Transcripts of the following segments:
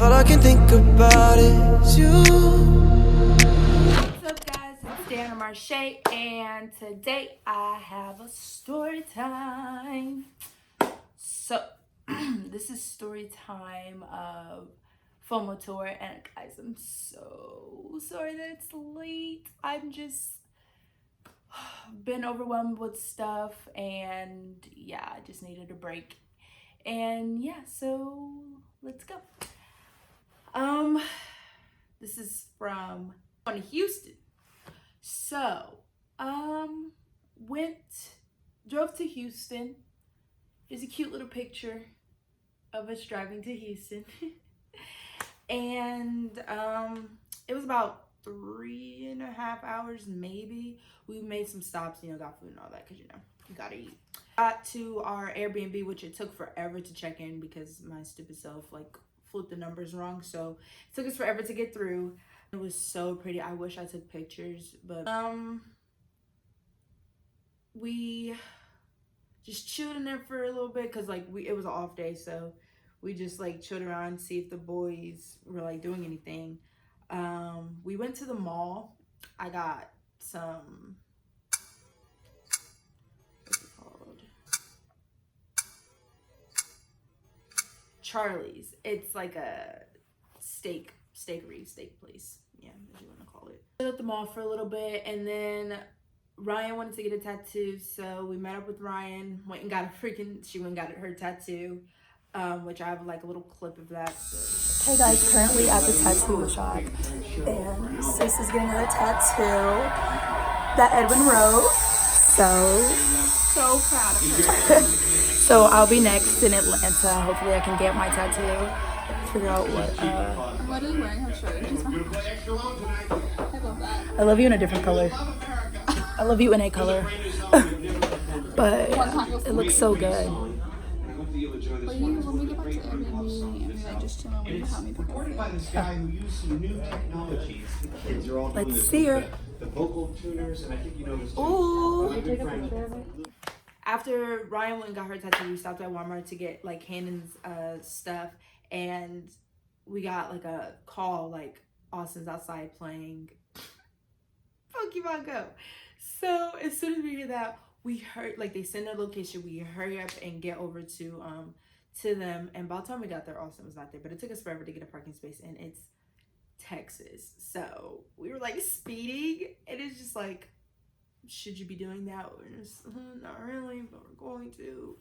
All I can think about is you. What's up, guys? It's Dana Marche, and today I have a story time. So, this is story time of Fomo tour, and guys, I'm so sorry that it's late. I'm just been overwhelmed with stuff, and yeah, I just needed a break. And yeah, so let's go. This is from Houston. So, drove to Houston. Here's a cute little picture of us driving to Houston. And, it was about 3.5 hours, maybe. We made some stops, got food and all that, because, you gotta eat. Got to our Airbnb, which it took forever to check in because my stupid self, flipped the numbers wrong. So, it took us forever to get through. It was so pretty. I wish I took pictures, but we just chilled in there for a little bit because it was an off day, so we just chilled around, see if the boys were doing anything. We went to the mall. I got some, what's it called? Charlie's. It's like a steak place. Yeah, as you want to call it. I was at the mall for a little bit, and then Ryan wanted to get a tattoo, so we met up with Ryan. She went and got her tattoo, which I have a little clip of that. Hey guys, currently at the tattoo shop, and sis is getting her tattoo that Edwin wrote. So proud of her. So I'll be next in Atlanta. Hopefully I can get my tattoo. Figure out what. I'm literally wearing her shirt. I love that. I love you in a different color. I love you in a color. But it looks so good. When we get back to Airbnb and we just chill and we have me pick up. Let's see her. Ooh. After Ryan went and got her tattoo, we stopped at Walmart to get Cannon's stuff, and we got a call Austin's outside playing Pokemon Go. So as soon as we hear that, we heard they send their location. We hurry up and get over to them, and by the time we got there, Austin was not there. But it took us forever to get a parking space, and it's Texas, so we were speeding, and it's just should you be doing that? We're just not really, but we're going to.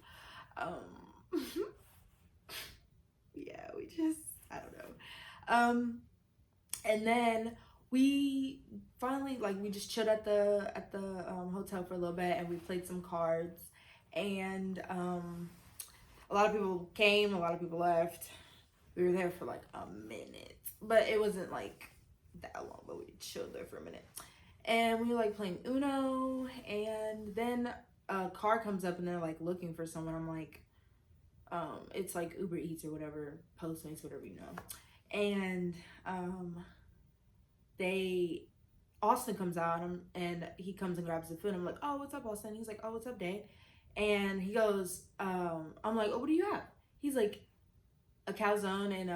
Yeah, we just, I don't know. And then we finally we just chilled at the hotel for a little bit, and we played some cards, and a lot of people came, a lot of people left. We were there for a minute, but it wasn't that long, but we chilled there for a minute. And we were playing Uno, and then a car comes up and they're looking for someone. I'm it's Uber Eats or whatever, Postmates, whatever, And Austin comes out, and he comes and grabs the food. I'm like, oh, what's up, Austin? He's like, oh, what's up, Dave? And he goes, I'm like, oh, what do you have? He's like, a calzone and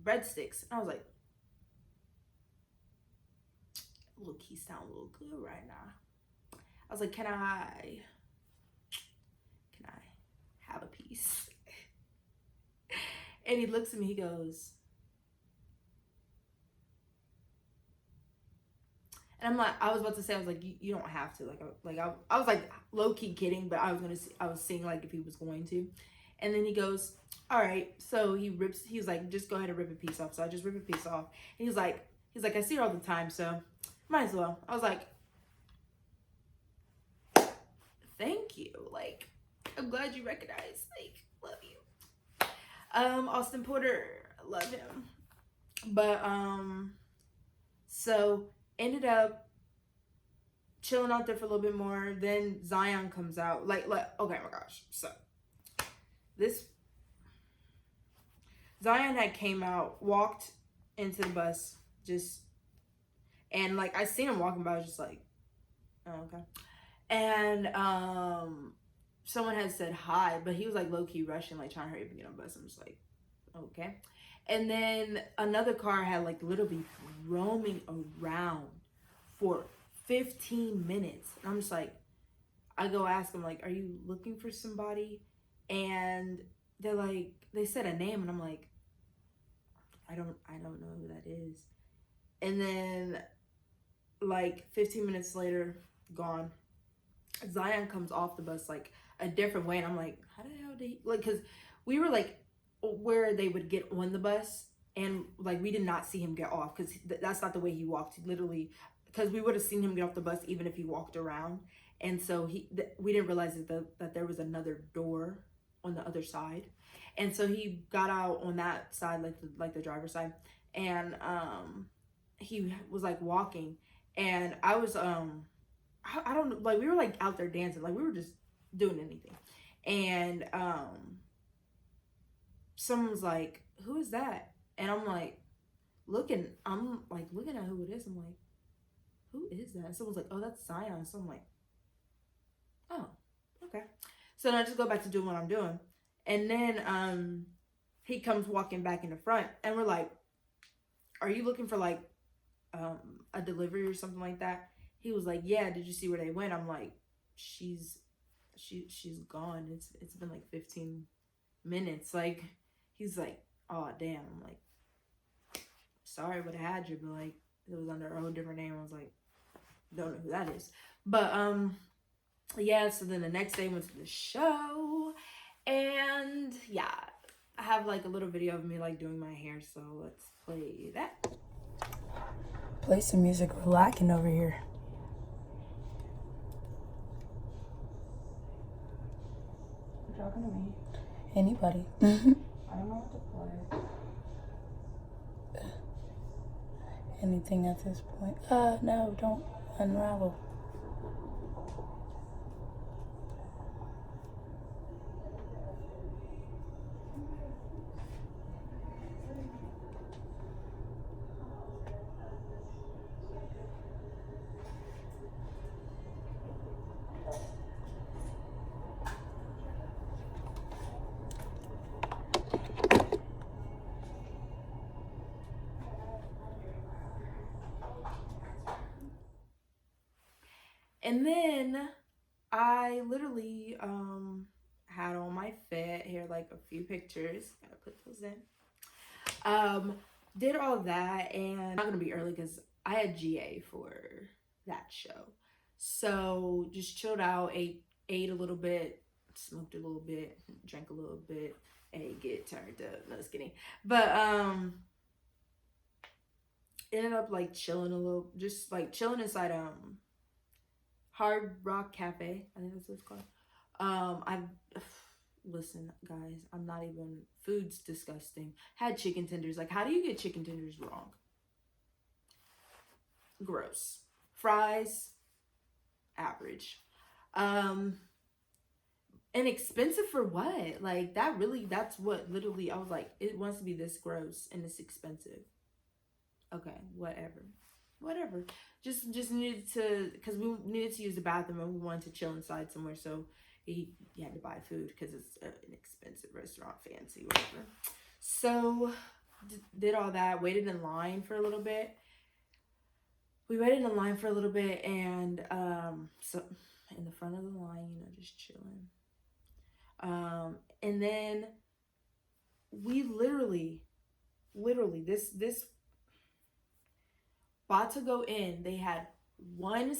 breadsticks. And I was like, look, he sound a little good right now. I was like, can I have a piece? And he looks at me, he goes, and I'm like, I was about to say, I was like, you don't have to. I was low key kidding, but I was seeing if he was going to. And then he goes, all right. So he was like, just go ahead and rip a piece off. So I just rip a piece off. And he's like, I see her all the time, so might as well. I was like, thank you. I'm glad you recognize. Love you. Austin Porter, love him. But so ended up chilling out there for a little bit more. Then Zion comes out. Okay, my gosh. So this Zion had came out, walked into the bus, and I seen him walking by. I was just like, oh, okay. And someone had said hi, but he was low-key rushing, trying to hurry up and get on the bus. I'm just like, okay. And then another car had like literally roaming around for 15 minutes. And I'm just like, I go ask them, like, are you looking for somebody? And they're like, they said a name, and I'm like, I don't know who that is. And then like 15 minutes later, gone. Zion comes off the bus like a different way, and I'm like, how the hell did he, like, because we were like where they would get on the bus, and like we did not see him get off, because that's not the way he walked. He literally, because we would have seen him get off the bus even if he walked around. And so we didn't realize that there was another door on the other side, and so he got out on that side, like the driver's side, and he was like walking, and I was I don't know, like we were like out there dancing, like we were just doing anything, and someone was like, who is that? And I'm like looking at who it is. I'm like, who is that? And someone's like, oh, that's Zion. So I'm like, oh, okay. So then I just go back to doing what I'm doing, and then he comes walking back in the front, and we're like, are you looking for like a delivery or something like that? He was like, yeah, did you see where they went? I'm like, she's gone. It's been like 15 minutes. Like, he's like, oh damn. I'm like, sorry, would have had you, but like it was under a whole different name. I was like, don't know who that is. But yeah, so then the next day went to the show, and yeah, I have like a little video of me like doing my hair, so let's play that. Play some music, we're lacking over here. You're talking to me. Anybody. I don't know what to play. Anything at this point. No, don't unravel. And then I literally had on my fit here, like a few pictures. Gotta put those in. Did all that, and I'm not gonna be early because I had GA for that show. So just chilled out, ate a little bit, smoked a little bit, drank a little bit, and get turned up. No, just kidding. But ended up like chilling a little, just like chilling inside Hard Rock Cafe. I think that's what it's called. Listen, guys, I'm not even, food's disgusting. Had chicken tenders. Like, how do you get chicken tenders wrong? Gross. Fries, average. Inexpensive for what? Like, that's what literally, I was like, it wants to be this gross and it's expensive. Okay, whatever. Just needed to, because we needed to use the bathroom and we wanted to chill inside somewhere, so he had to buy food because it's an expensive restaurant, fancy, whatever. So did all that, waited in line for a little bit. We waited in line for a little bit, and so in the front of the line, just chilling. And then we literally this about to go in, they had one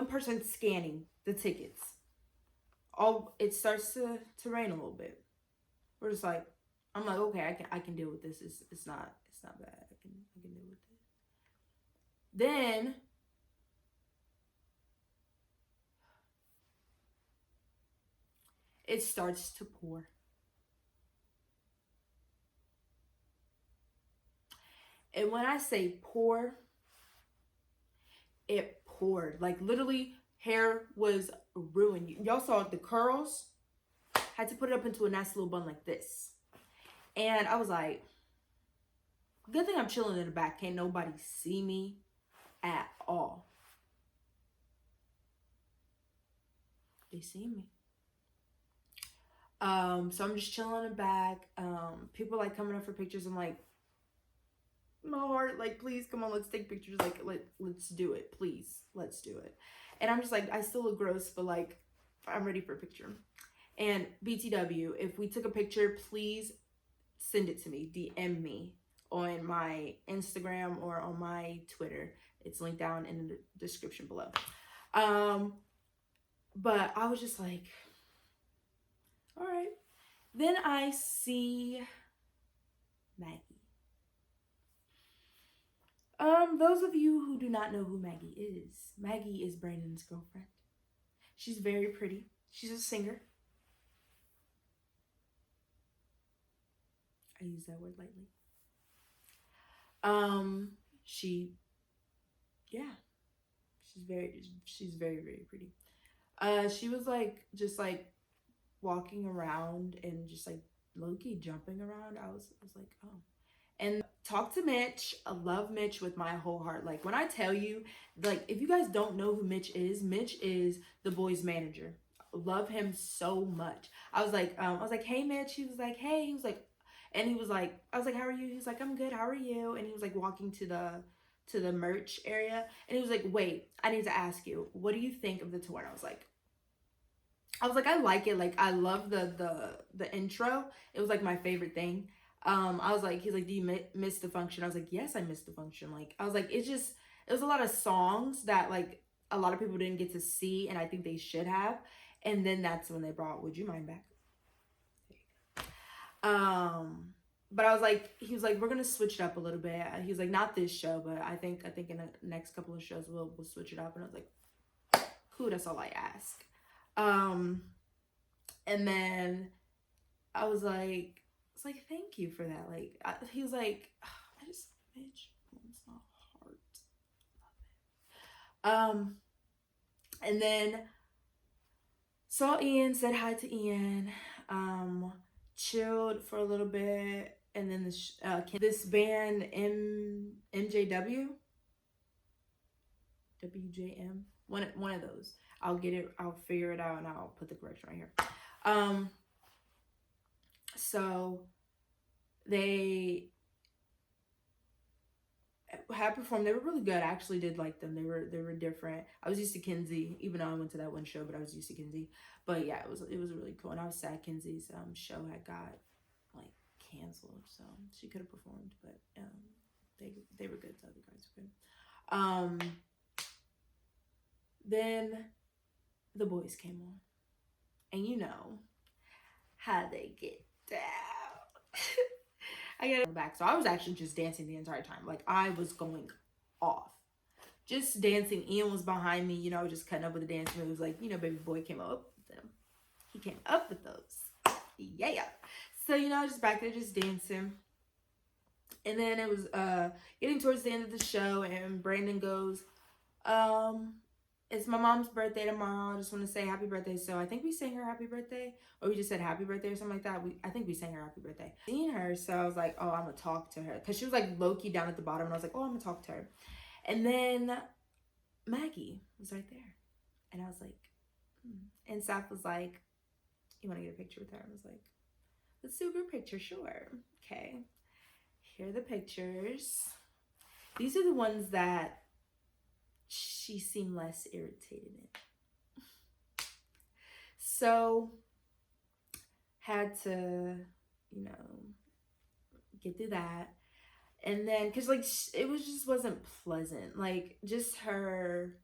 person scanning the tickets. It starts to rain a little bit. We're just like, I'm like, okay, I can deal with this. It's not bad. I can deal with this. Then it starts to pour. And when I say pour, it poured. Like, literally, hair was ruined. Y'all saw the curls. Had to put it up into a nice little bun like this. And I was like, good thing I'm chilling in the back. Can't nobody see me at all. They see me. So I'm just chilling in the back. People like coming up for pictures. I'm like, my heart, like, please come on, let's take pictures. Like, let's do it, please, let's do it. And I'm just like, I still look gross, but like, I'm ready for a picture. And BTW, if we took a picture, please send it to me, DM me on my Instagram or on my Twitter. It's linked down in the description below. But I was just like, all right. Then I see Maggie. Those of you who do not know who Maggie is Brandon's girlfriend. She's very pretty. She's a singer. I use that word lightly. She's very, very pretty. She was like, just like walking around and just like low-key jumping around. I was like, oh. And talk to Mitch. I love Mitch with my whole heart. Like, when I tell you, like, if you guys don't know who Mitch is the boys' manager. Love him so much. I was like, hey Mitch. He was like, hey. He was like, and he was like, I was like, how are you? He was like, I'm good. How are you? And he was like walking to the merch area, and he was like, wait, I need to ask you, what do you think of the tour? And I was like, I like it. Like, I love the intro. It was like my favorite thing. I was like, he's like, do you miss the function? I was like, yes, I missed the function. Like, I was like, it was a lot of songs that like a lot of people didn't get to see, and I think they should have. And then that's when they brought Would You Mind back. But I was like, he was like, we're gonna switch it up a little bit. He was like, not this show, but I think in the next couple of shows we'll switch it up. And I was like, cool, that's all I ask. And then I was like, thank you for that. Like, he was like, I just, bitch, warms my heart. And then saw Ian, said hi to Ian, chilled for a little bit, and then this band WJM, one of those. I'll figure it out, and I'll put the correction right here. So they had performed. They were really good. I actually did like them. They were different. I was used to Kinsey, even though I went to that one show, but I was used to Kinsey. But yeah, it was really cool. And I was sad Kinsey's show had got like canceled, so she could have performed, but they were good. The other guys were good. Then the boys came on, and you know how they get down. I got back, so I was actually just dancing the entire time. Like, I was going off, just dancing. Ian was behind me, you know, just cutting up with the dance moves. Like, you know, baby boy came up with them. He came up with those. Yeah. So, you know, I was just back there just dancing. And then it was getting towards the end of the show, and Brandon goes, it's my mom's birthday tomorrow. I just want to say happy birthday. So I think we sang her happy birthday, or we just said happy birthday or something like that. I think we sang her happy birthday. Seeing her, so I was like, oh, I'm gonna talk to her, because she was like low-key down at the bottom, and I was like, oh, I'm gonna talk to her. And then Maggie was right there, and I was like, and Saf was like, you want to get a picture with her? I was like, let's do a group picture. Sure. Okay, here are the pictures. These are the ones that she seemed less irritated in. So had to, you know, get through that. And then, because like it wasn't pleasant. Like, just her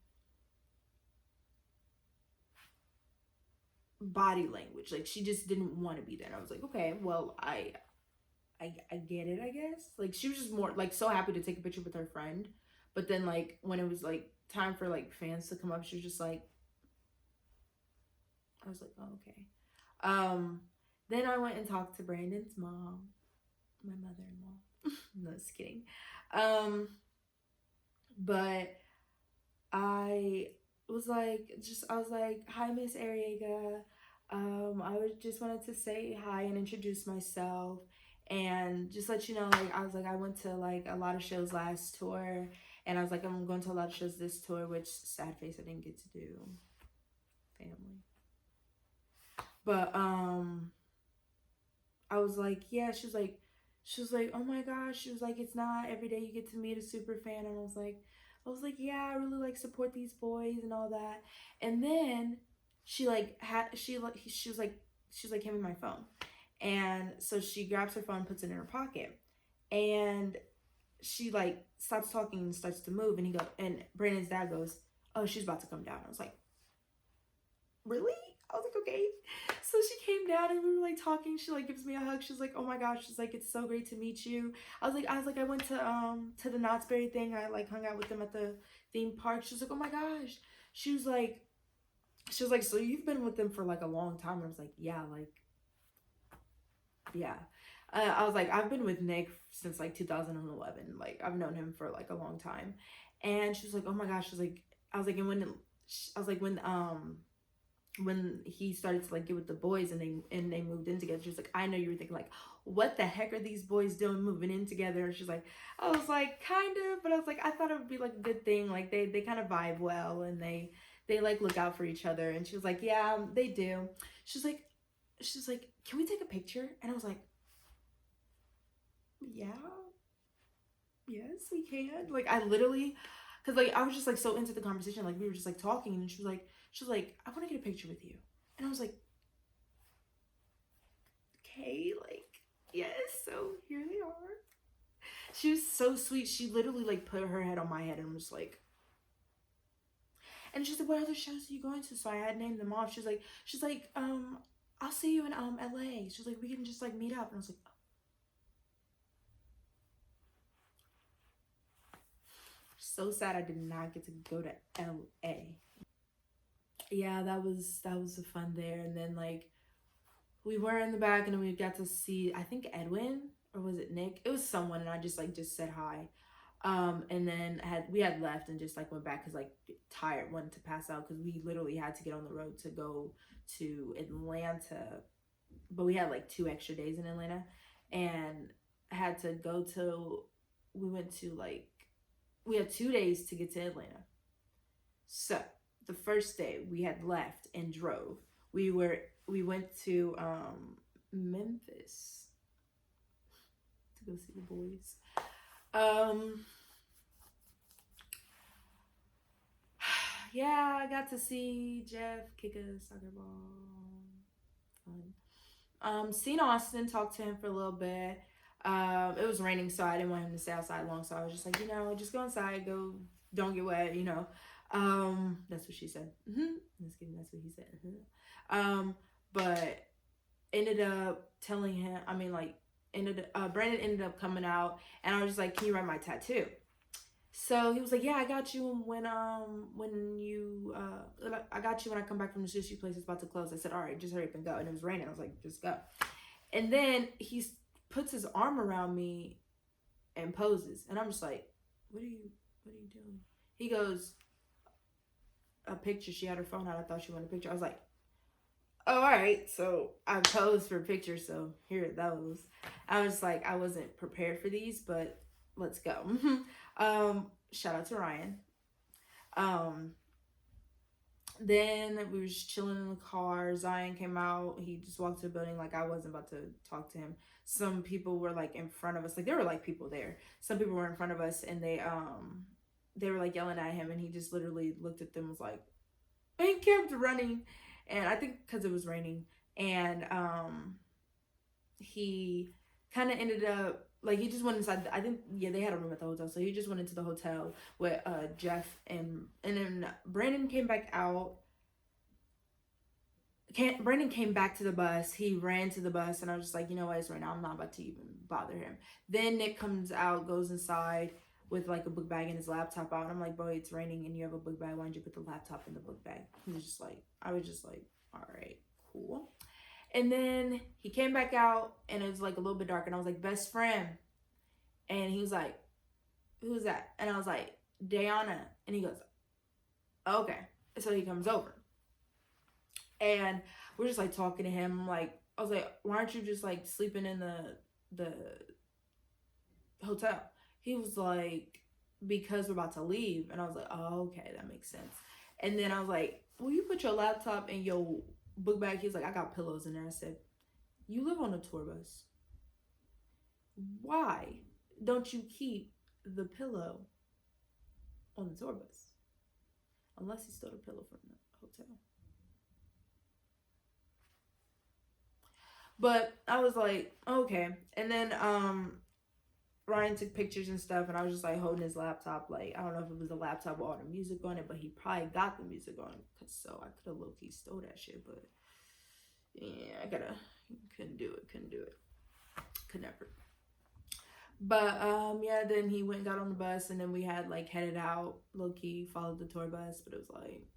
body language, like she just didn't want to be there. And I was like, okay, well, I get it, I guess. Like, she was just more like so happy to take a picture with her friend, but then like when it was like time for like fans to come up, she was just like, I was like, oh, okay. Then I went and talked to Brandon's mom, my mother-in-law. No, just kidding. But I was like, hi, Miss Ariega. Just wanted to say hi and introduce myself, and just let you know, like, I went to like a lot of shows last tour, and I was like, I'm going to a lot of shows this tour, which, sad face, I didn't get to do. Family. But I was like, yeah. She was like, oh my gosh. She was like, it's not every day you get to meet a super fan. And I was like, yeah, I really like support these boys and all that. And then she like she was like, hand me my phone. And so she grabs her phone, puts it in her pocket, and she like stops talking and starts to move. And Brandon's dad goes, oh, she's about to come down. I was like, really? I was like, okay. So she came down and we were like talking. She like gives me a hug. She's like, oh my gosh. She's like, it's so great to meet you. I went to the Knott's Berry thing. I like hung out with them at the theme park. She was like, oh my gosh. She was like, so you've been with them for like a long time. And I was like, yeah, like, yeah. I was like, I've been with Nick since like 2011. Like, I've known him for like a long time. And she was like, oh my gosh. She was like, I was like, and when he started to like get with the boys and they moved in together, she was like, I know you were thinking like, what the heck are these boys doing moving in together? And she's like, I was like, kind of, but I was like, I thought it would be like a good thing. Like they kind of vibe well and they like look out for each other. And she was like, yeah, they do. She's like, can we take a picture? And I was like, yeah, yes, we can. Like I literally, cause like I was just like so into the conversation, like we were just like talking, and she was like, I want to get a picture with you. And I was like, okay, like, yes. So here they are. She was so sweet. She literally like put her head on my head and was like, and she's like, what other shows are you going to? So I had named them off. She's like, I'll see you in LA. She's like, we can just like meet up. And I was like, oh. So sad I did not get to go to LA. Yeah, that was the fun there. And then like we were in the back and then we got to see, I think Edwin, or was it Nick? It was someone, and I just said hi. And then we had left and just like went back because like tired, wanted to pass out because we literally had to get on the road to go to Atlanta, but we had like 2 extra days in Atlanta and had to go to, we had 2 days to get to Atlanta. So the first day we had left and drove. We went to Memphis to go see the boys. Yeah, I got to see Jeff kick a soccer ball. Fun. Seen Austin, talked to him for a little bit. It was raining, so I didn't want him to stay outside long, so I was just like, just go inside, don't get wet, That's what she said. Just kidding, that's what he said. But ended up telling him, Brandon ended up coming out, and I was just like, can you write my tattoo? So he was like, yeah, I got you when I come back from the sushi place. It's about to close. I said, all right, just hurry up and go. And it was raining. I was like, just go. And then he puts his arm around me and poses. And I'm just like, what are you doing? He goes, a picture. She had her phone out. I thought she wanted a picture. I was like, oh, all right. So I posed for a picture. So here it goes. I was like, I wasn't prepared for these, but let's go. Shout out to Ryan. Then we were just chilling in the car. Zion came out. He just walked to the building like I wasn't about to talk to him. Some people were like in front of us. Like there were like people there. Some people were in front of us and they were like yelling at him, and he just literally looked at them and was like, he kept running. And I think because it was raining, and he kind of ended up like he just went inside. I think they had a room at the hotel, so he just went into the hotel with Jeff and then Brandon came back out. Brandon came back to the bus. He ran to the bus, and I was just like, you know what, it's right now. I'm not about to even bother him. Then Nick comes out, goes inside with like a book bag and his laptop out. And I'm like, bro, it's raining and you have a book bag. Why don't you put the laptop in the book bag? He was just like, I was just like, all right, cool. And then he came back out and it was like a little bit dark, and I was like, best friend. And he was like, who's that? And I was like, Dayana. And he goes, okay. So he comes over. And we're just like talking to him. Like, I was like, why aren't you just like sleeping in the hotel? He was like, because we're about to leave. And I was like, oh, okay, that makes sense. And then I was like, will you put your laptop in your book bag? He was like, I got pillows in there. I said, you live on a tour bus. why don't you keep the pillow on the tour bus? Unless he stole the pillow from the hotel. But I was like, okay. And then Ryan took pictures and stuff, and I was just like holding his laptop. Like, I don't know if it was the laptop with all the music on it, but he probably got the music on, so I could have low-key stole that shit. But yeah, couldn't do it. Could never. But yeah, then he went and got on the bus, and then we had like headed out low-key, followed the tour bus, but it was like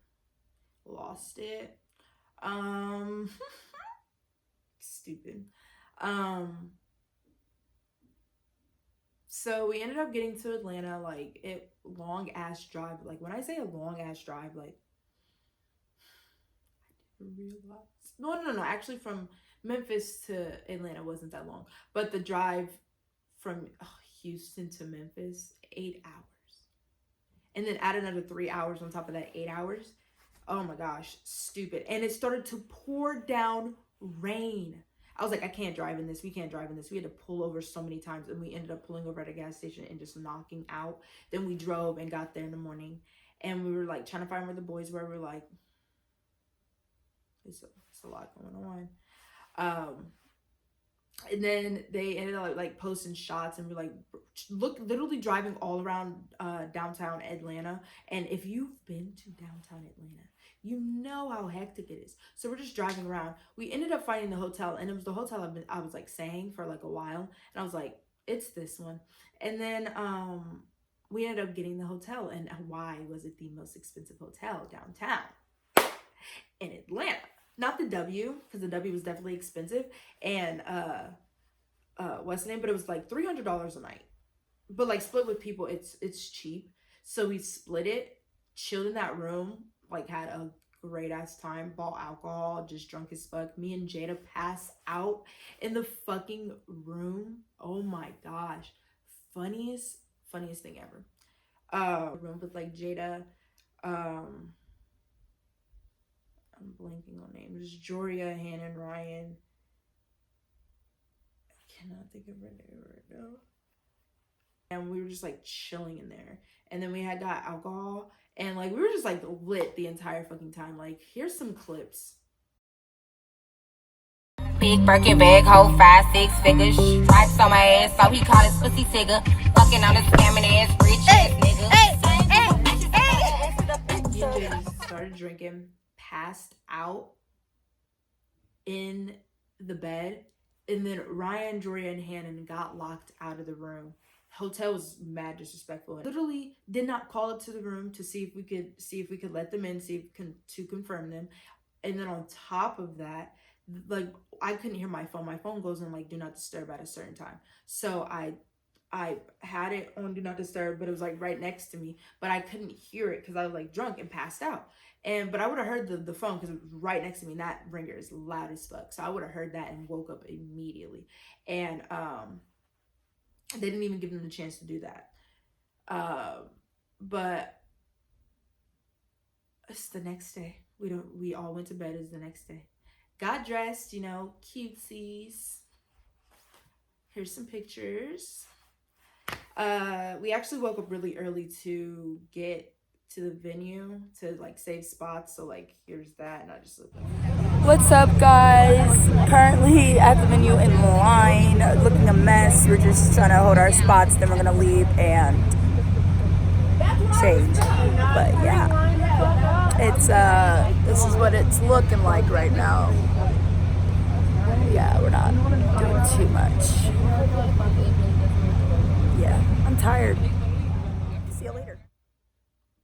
lost it. Stupid. So we ended up getting to Atlanta, like long ass drive. Like when I say a long ass drive, like I didn't realize. No. Actually, from Memphis to Atlanta wasn't that long, but the drive from Houston to Memphis, 8 hours, and then add another 3 hours on top of that 8 hours. Oh my gosh, stupid. And it started to pour down rain. I was like, I can't drive in this. We can't drive in this. We had to pull over so many times, and we ended up pulling over at a gas station and just knocking out. Then we drove and got there in the morning, and we were like trying to find where the boys were. We were like, it's a lot going on. And then they ended up like posting shots, and we're like, literally driving all around downtown Atlanta. And if you've been to downtown Atlanta, you know how hectic it is. So we're just driving around. We ended up finding the hotel, and it was the hotel I was like saying for like a while, and I was like, it's this one. And then we ended up getting the hotel. And why was it the most expensive hotel downtown in Atlanta? Not the W, because the W was definitely expensive, and what's the name? But it was like $300 a night. But like split with people, it's cheap. So we split it, chilled in that room, like had a great ass time, bought alcohol, just drunk as fuck. Me and Jada passed out in the fucking room. Oh my gosh, funniest thing ever. Room with like Jada, I'm blanking on names. Joria, Hannah, and Ryan. I cannot think of her name right now. And we were just like chilling in there. And then we had got alcohol, and like we were just like lit the entire fucking time. Like, here's some clips. Big Birkin bag, hold 5-6 figures. Stripes on my ass, so he call his pussy tigger. Fucking on a scamming ass, rich ass nigga. Me and Jada started drinking, passed out in the bed, and then Ryan, Joria, and Hannon got locked out of the room. Hotel was mad disrespectful. Literally did not call up to the room to see if we could let them in, to confirm them. And then on top of that, like I couldn't hear my phone. My phone goes on like do not disturb at a certain time. So I had it on do not disturb, but it was like right next to me, but I couldn't hear it because I was like drunk and passed out. But I would have heard the phone because it was right next to me, and that ringer is loud as fuck. So I would have heard that and woke up immediately. And they didn't even give them the chance to do that. But it's the next day. We all went to bed. It's the next day. Got dressed, cutesies. Here's some pictures. We actually woke up really early to get to the venue to like save spots. So like here's that, and I just look like What's up, guys? Currently at the venue in line, looking a mess. We're just trying to hold our spots, then we're gonna leave and change. But yeah, it's this is what it's looking like right now. Yeah, we're not doing too much. Yeah, I'm tired. See you later.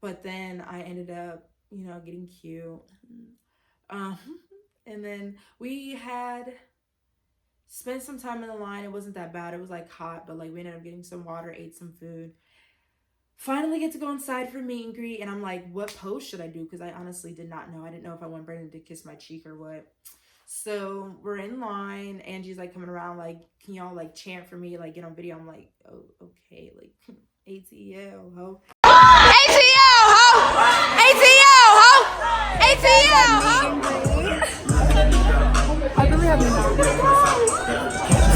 But then I ended up, getting cute. And then we had spent some time in the line. It wasn't that bad. It was like hot, but like we ended up getting some water, ate some food. Finally get to go inside for meet and greet. And I'm like, what pose should I do? Because I honestly did not know. I didn't know if I want Brandon to kiss my cheek or what. So we're in line. Angie's like coming around like, can y'all like chant for me? Like get on video. I'm like, oh, okay. Like ATL, ho. ATL, ho! ATL, ho! ATL, ho! I really have no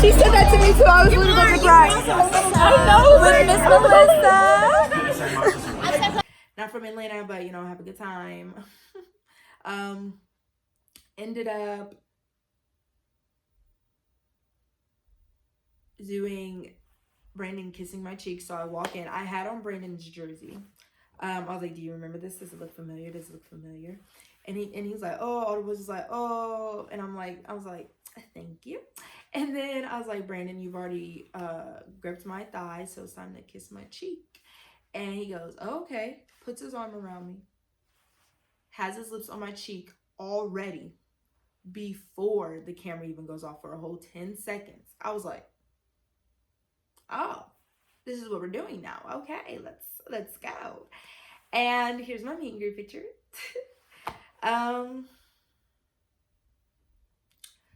She said that to me too. I was literally about to cry. I know, with Miss Melissa. Not from Atlanta, but you know, have a good time. Ended up doing Brandon kissing my cheek. So I walk in. I had on Brandon's jersey. I was like, "Do you remember this? Does it look familiar? Does it look familiar?" And he was like, "Oh," all the boys was like, "Oh," and I was like, "Thank you." And then I was like, "Brandon, you've already gripped my thigh, so it's time to kiss my cheek." And he goes, "Oh, okay." Puts his arm around me, has his lips on my cheek already before the camera even goes off for a whole 10 seconds. I was like, "Oh, this is what we're doing now. Okay, let's go." And here's my meet and greet picture.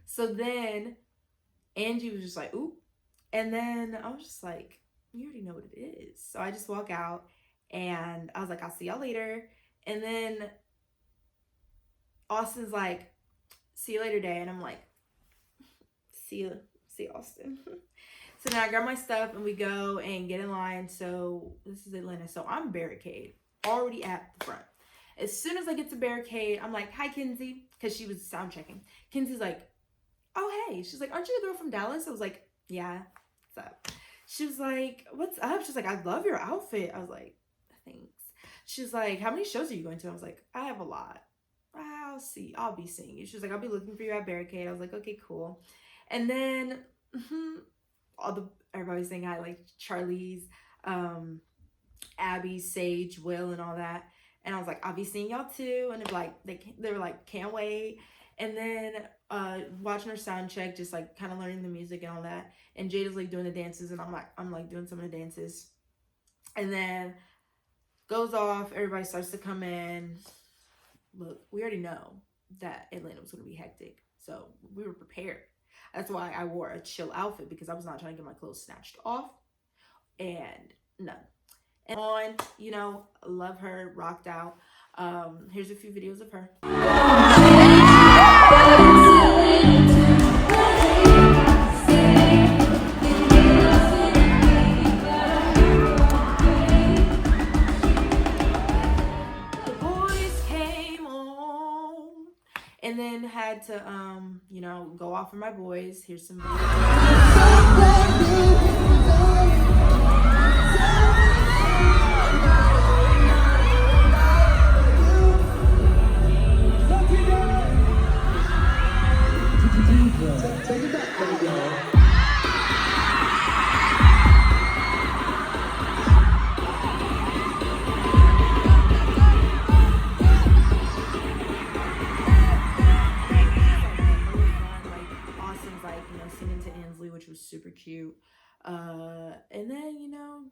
So then Angie was just like, "Ooh," and then I was just like, "You already know what it is." So I just walk out and I was like, "I'll see y'all later." And then Austin's like, "See you later, Day," and I'm like, see Austin." So now I grab my stuff and we go and get in line. So this is Atlanta. So I'm barricade already at the front. As soon as I get to barricade, I'm like, "Hi, Kinsey," because she was sound checking. Kinsey's like, "Oh, hey." She's like, "Aren't you the girl from Dallas?" I was like, "Yeah, what's up?" She was like, "What's up?" She's like, "I love your outfit." I was like, "Thanks." She's like, "How many shows are you going to?" I was like, "I have a lot. I'll be seeing you." She was like, "I'll be looking for you at barricade." I was like, "Okay, cool." And then everybody was saying hi, like Charlize, Abby, Sage, Will, and all that. And I was like, "I'll be seeing y'all too." And they were like, "Can't wait." And then watching her sound check, just like kind of learning the music and all that. And Jada's like doing the dances, and I'm like doing some of the dances. And then goes off, everybody starts to come in. Look, we already know that Atlanta was going to be hectic, so we were prepared. That's why I wore a chill outfit, because I was not trying to get my clothes snatched off. And no. And on, you know, love her, rocked out. Here's a few videos of her. The boys came on, and then had to, you know, go off for my boys. Here's some videos. Which was super cute. And then, you know,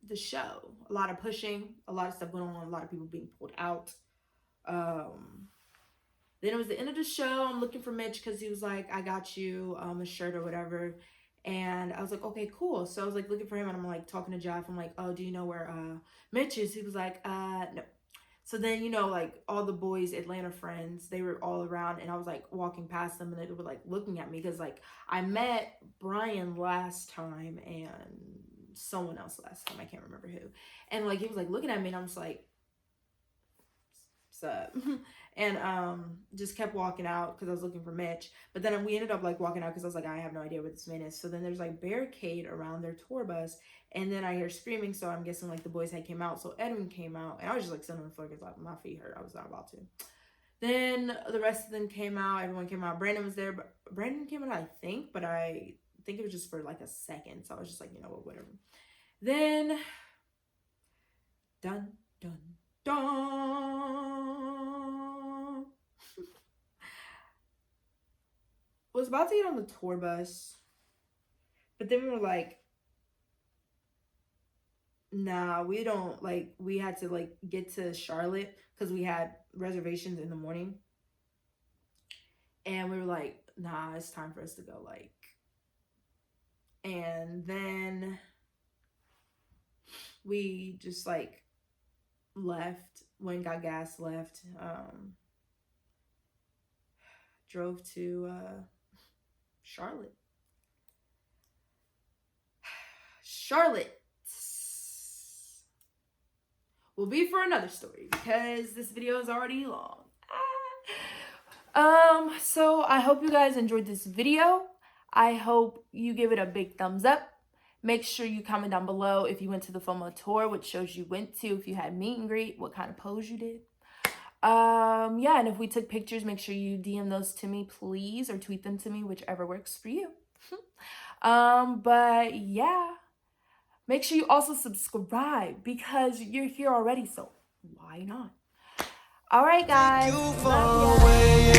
the show, a lot of pushing, a lot of stuff going on, a lot of people being pulled out. Then it was the end of the show. I'm looking for Mitch because he was like, "I got you a shirt or whatever." And I was like, "Okay, cool." So I was like looking for him, and I'm like talking to Jeff. I'm like, "Oh, do you know where Mitch is?" He was like, "No." So then, you know, like all the boys' Atlanta friends, they were all around, and I was like walking past them, and they were like looking at me because like I met Brian last time and someone else last time, I can't remember who, and like he was like looking at me, and I'm just like, "What's up?" And just kept walking out because I was looking for Mitch. But then we ended up like walking out because I was like, I have no idea where this man is. So then there's like barricade around their tour bus, and then I hear screaming, so I'm guessing like the boys had came out. So Edwin came out, and I was just like sitting on the floor because like my feet hurt. I was not about to. Then the rest of them came out. Everyone came out. Brandon was there, but Brandon came out, I think, but I think it was just for like a second. So I was just like, you know what, whatever. Then dun dun dun. Was about to get on the tour bus, but then we were like, "Nah, we don't." Like, we had to like get to Charlotte because we had reservations in the morning, and we were like, "Nah, it's time for us to go." Like, and then we just like left, went and got gas, left, drove to Charlotte. Charlotte will be for another story because this video is already long. So I hope you guys enjoyed this video. I hope you give it a big thumbs up. Make sure you comment down below if you went to the Fomo tour, which shows you went to, if you had meet and greet, what kind of pose you did. Yeah, and if we took pictures, make sure you DM those to me, please, or tweet them to me, whichever works for you. But yeah, make sure you also subscribe because you're here already, so why not? All right, guys. You far away,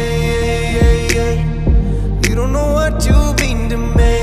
you don't know what you mean to me.